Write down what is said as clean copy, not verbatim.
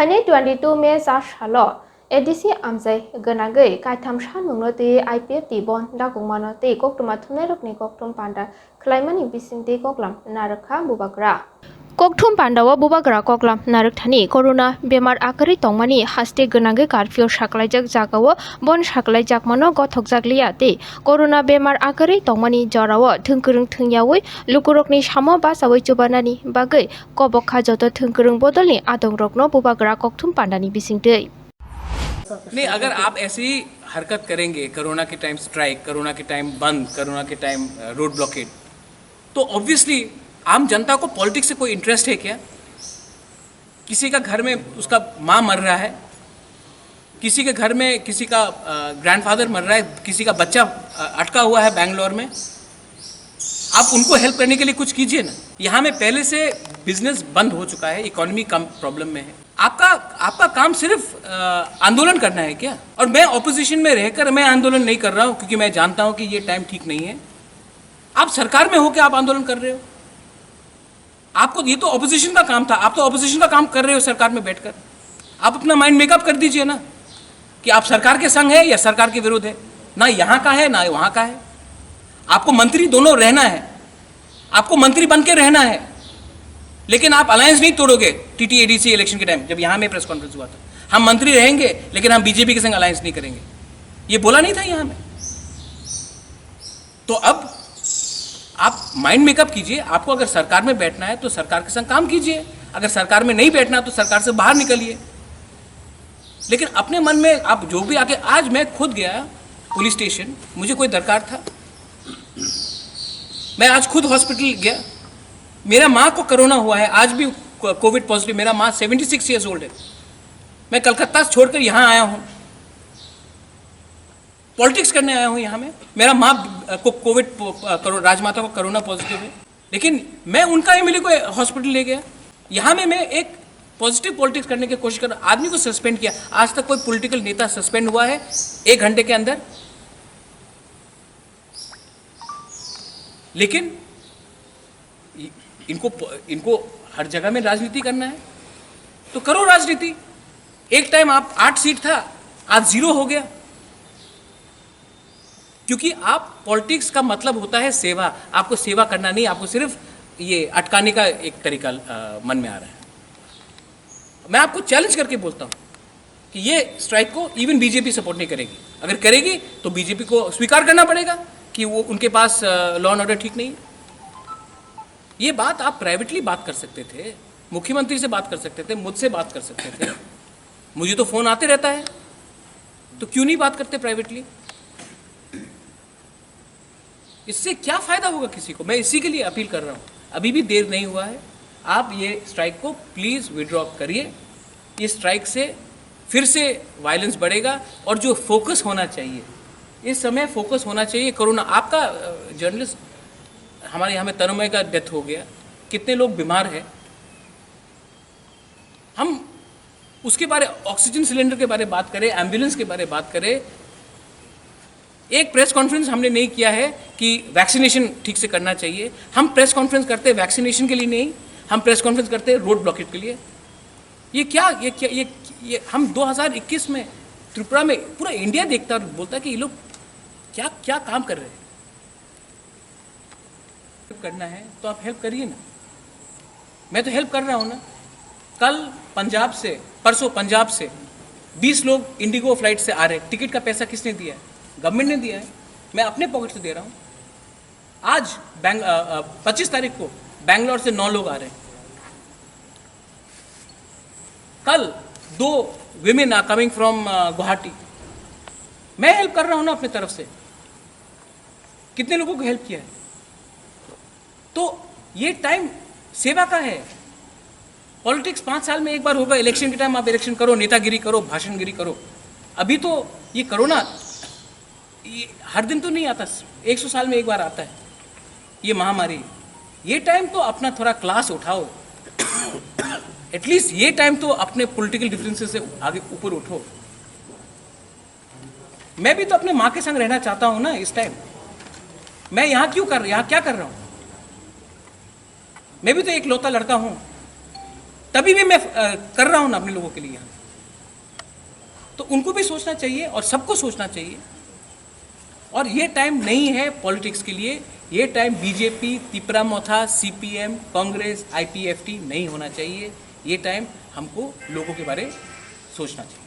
Haini 22 May Sashalo, Edisi Amzai, Ganagay, Kaitam Shanmunote, IPFT Bon, Dagumanote, Koktumatunero Koktum Panda, Claimani Bisinte Koklam, Naraka Bubagra. Koktum Pandawa Bubagra Koklam, Naraktani, Corona, Bemar Akari Tongmani, Haste Ganagay, Carfio Shaklajak Zagawa, Bon Shaklajak Mano, Gotok Zagliate, Corona Bemar Akari Tongmani, Jarawa, Tunkurung Tunyawi, Lukurokni Shamo Basawi Chubanani, Bagay, Koboka Joto Tunkurung Bodoli, Adong Rokno, Bubagra Koktum Pandani Bisinte. नहीं, अगर आप ऐसी हरकत करेंगे corona के time strike, corona के time बंद, corona के टाइम रोड ब्लॉकेड, तो ऑब्वियसली आम जनता को पॉलिटिक्स से कोई इंटरेस्ट है क्या? किसी का घर में उसका माँ मर रहा है, किसी के घर में किसी का ग्रैंडफादर मर रहा है, किसी का बच्चा अटका हुआ है बैंगलोर में, आप उनको हेल्प करने के लिए कुछ कीजिए ना। यहाँ में पहले से बिजनेस बंद हो चुका है, इकोनॉमी कम प्रॉब्लम में है। आपका काम सिर्फ आंदोलन करना है क्या? और मैं ऑपोजिशन में रहकर मैं आंदोलन नहीं कर रहा हूँ, क्योंकि मैं जानता हूँ कि ये टाइम ठीक नहीं है। आप सरकार में होकर आप आंदोलन कर रहे हो, आपको ये तो ऑपोजिशन का काम था, आप तो ऑपोजिशन का काम कर रहे हो सरकार में बैठकर। आप अपना माइंड मेकअप कर दीजिए ना कि आप सरकार के संग है या सरकार के विरुद्ध है। ना यहाँ का है ना वहाँ का है, आपको मंत्री दोनों रहना है, आपको मंत्री बन के रहना है, लेकिन आप अलायंस नहीं तोड़ोगे। TTADC इलेक्शन के टाइम जब यहाँ में प्रेस कॉन्फ्रेंस हुआ था, हम मंत्री रहेंगे लेकिन हम बीजेपी के संग अलायंस नहीं करेंगे, ये बोला नहीं था यहाँ में। तो अब आप माइंड मेकअप कीजिए, आपको अगर सरकार में बैठना है तो सरकार के संग काम कीजिए, अगर सरकार में नहीं बैठना तो सरकार से बाहर निकलिए। लेकिन अपने मन में आप जो भी आके, आज मैं खुद गया पुलिस स्टेशन, मुझे कोई दरकार था, मैं आज खुद हॉस्पिटल गया, मेरा माँ को कोरोना हुआ है, आज भी कोविड पॉजिटिव, मेरा माँ 76 ईयर्स ओल्ड है, मैं कलकत्ता से छोड़कर यहाँ आया हूँ, पॉलिटिक्स करने आया हूँ यहाँ में। मेरा माँ को कोविड, राजमाता को कोरोना पॉजिटिव है, लेकिन मैं उनका एमएलए को हॉस्पिटल ले गया। यहाँ में मैं एक पॉजिटिव पॉलिटिक्स करने की कोशिश कर रहा, आदमी को सस्पेंड किया। आज तक कोई पॉलिटिकल नेता सस्पेंड हुआ है 1 घंटे के अंदर? लेकिन इनको हर जगह में राजनीति करना है तो करो राजनीति। एक टाइम आप 8 सीट था, आज 0 हो गया, क्योंकि आप पॉलिटिक्स का मतलब होता है सेवा। आपको सेवा करना नहीं, आपको सिर्फ ये अटकाने का एक तरीका मन में आ रहा है। मैं आपको चैलेंज करके बोलता हूं कि ये स्ट्राइक को इवन बीजेपी सपोर्ट नहीं करेगी। अगर करेगी तो बीजेपी को स्वीकार करना पड़ेगा कि वो उनके पास लॉ एंड ऑर्डर ठीक नहीं है। ये बात आप प्राइवेटली बात कर सकते थे, मुख्यमंत्री से बात कर सकते थे, मुझसे बात कर सकते थे, मुझे तो फोन आते रहता है, तो क्यों नहीं बात करते प्राइवेटली? इससे क्या फायदा होगा किसी को? मैं इसी के लिए अपील कर रहा हूँ, अभी भी देर नहीं हुआ है, आप ये स्ट्राइक को प्लीज़ विड्रॉ करिए। ये स्ट्राइक से फिर से वायलेंस बढ़ेगा, और जो फोकस होना चाहिए इस समय, फोकस होना चाहिए कोरोना। आपका जर्नलिस्ट हमारे यहाँ में तनुमय का डेथ हो गया, कितने लोग बीमार हैं, हम उसके बारे, ऑक्सीजन सिलेंडर के बारे बात करें, एम्बुलेंस के बारे बात करें। एक प्रेस कॉन्फ्रेंस हमने नहीं किया है कि वैक्सीनेशन ठीक से करना चाहिए। हम प्रेस कॉन्फ्रेंस करते हैं वैक्सीनेशन के लिए नहीं, हम प्रेस कॉन्फ्रेंस करते हैं रोड ब्लॉकेट के लिए। ये हम 2021 में त्रिपुरा में पूरा इंडिया देखता और बोलता है कि ये लोग क्या क्या काम कर रहे हैं। हेल्प करना है तो आप हेल्प करिए ना, मैं तो हेल्प कर रहा हूँ ना। कल पंजाब से, परसों पंजाब से 20 लोग इंडिगो फ्लाइट से आ रहे हैं। टिकट का पैसा किसने दिया है? गवर्नमेंट ने दिया है, मैं अपने पॉकेट से दे रहा हूँ। आज 25 तारीख को बैंगलोर से 9 लोग आ रहे हैं। कल 2 women are coming from Guwahati. मैं हेल्प कर रहा हूँ ना अपने तरफ से। कितने लोगों को हेल्प किया है? तो ये टाइम सेवा का है। पॉलिटिक्स 5 साल में एक बार होगा, इलेक्शन के टाइम आप इलेक्शन करो, नेतागिरी करो, भाषणगिरी करो। अभी तो ये कोरोना, ये हर दिन तो नहीं आता, 100 साल में एक बार आता है ये महामारी। ये टाइम तो अपना थोड़ा क्लास उठाओ, एटलीस्ट ये टाइम तो अपने पॉलिटिकल डिफरेंसेस से आगे ऊपर उठो। मैं भी तो अपने माँ के संग रहना चाहता हूँ ना इस टाइम। मैं यहाँ क्या कर रहा हूँ? मैं भी तो एक लौता लड़का हूँ। तभी भी मैं कर रहा हूँ ना अपने लोगों के लिए यहाँ। तो उनको भी सोचना चाहिए और सबको सोचना चाहिए। और ये टाइम नहीं है पॉलिटिक्स के लिए, ये टाइम बीजेपी, तिपरा मोथा, सीपीएम, कांग्रेस, आईपीएफटी नहीं होना चाहिए। ये टाइम हमको लोगों के बारे सोचना चाहिए।